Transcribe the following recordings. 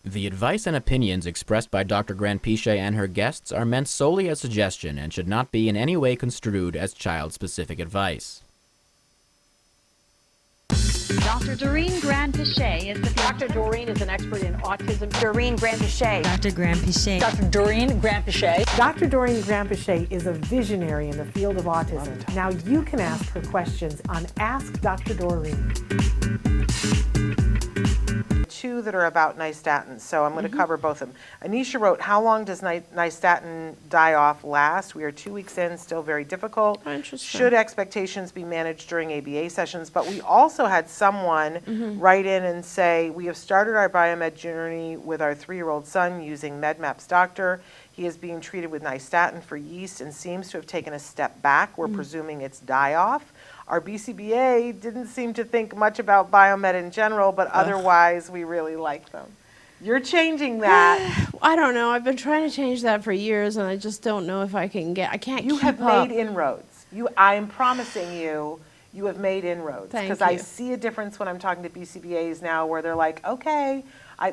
The advice and opinions expressed by Dr. Granpeesheh and her guests are meant solely as suggestion and should not be in any way construed as child-specific advice. Dr. Doreen Granpeesheh is the Dr. Doreen is an expert in autism. Doreen Granpeesheh. Dr. Granpeesheh. Dr. Doreen Granpeesheh. Dr. Doreen Granpeesheh is a visionary in the field of autism. Now you can ask her questions on Ask Dr. Doreen. Two that are about nystatin, so I'm going to cover both of them. Anisha wrote, how long does nystatin die-off last? We are 2 weeks in, still very difficult. Oh, interesting. Should expectations be managed during ABA sessions? But we also had someone write in and say, we have started our biomed journey with our 3-year-old son using MedMap's doctor. He is being treated with nystatin for yeast and seems to have taken a step back. We're presuming it's die-off. Our BCBA didn't seem to think much about biomed in general, but otherwise we really like them. You're changing that. I don't know. I've been trying to change that for years, and I just don't know if I can't You keep have up. made inroads. I'm promising you, you have made inroads. Thank Because I you. see a difference when I'm talking to BCBAs now where they're like, okay,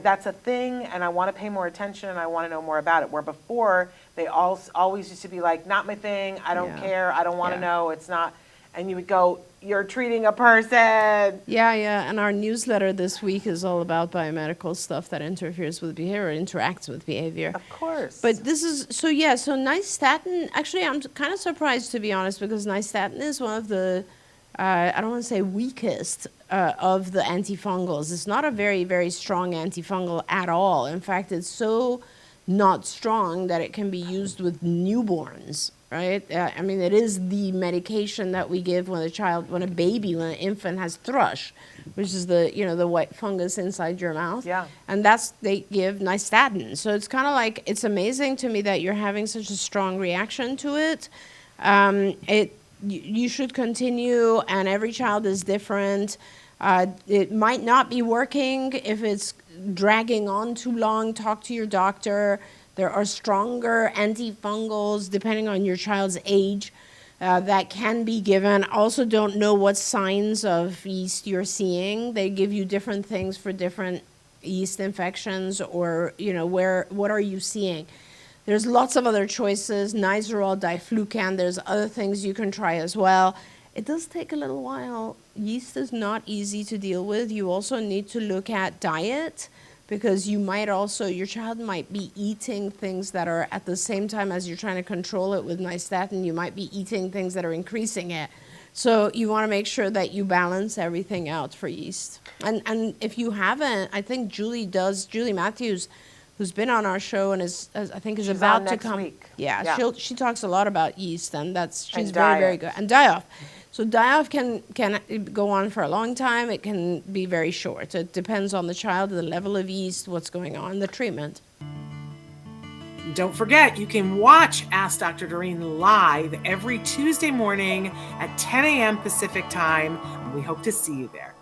that's a thing, and I want to pay more attention, and I want to know more about it. Where before, they always used to be like, not my thing, I don't care, I don't want to know, it's not. And you would go, you're treating a person. Yeah, and our newsletter this week is all about biomedical stuff that interferes with behavior, interacts with behavior. Of course. But this is, so nystatin, actually I'm kind of surprised to be honest, because nystatin is one of the, I don't want to say weakest of the antifungals. It's not a very, very strong antifungal at all. In fact, it's so not strong that it can be used with newborns. Right? I mean, it is the medication that we give when when an infant has thrush, which is the white fungus inside your mouth. Yeah. And they give nystatin. So it's kind of like, it's amazing to me that you're having such a strong reaction to it. You should continue, and every child is different. It might not be working if it's dragging on too long. Talk to your doctor. There are stronger antifungals, depending on your child's age, that can be given. Also don't know what signs of yeast you're seeing. They give you different things for different yeast infections, or, what are you seeing? There's lots of other choices, Nizoral, diflucan, there's other things you can try as well. It does take a little while. Yeast is not easy to deal with. You also need to look at diet, because your child might be eating things that are at the same time as you're trying to control it with nystatin, you might be eating things that are increasing it. So you want to make sure that you balance everything out for yeast. And if you haven't, I think Julie Matthews, who's been on our show and is She's about on to next come. week. Yeah, she talks a lot about yeast, and she's And very, very diet. good. And die-off. So die-off can go on for a long time. It can be very short. It depends on the child, the level of yeast, what's going on, the treatment. Don't forget, you can watch Ask Dr. Doreen live every Tuesday morning at 10 a.m. Pacific time. We hope to see you there.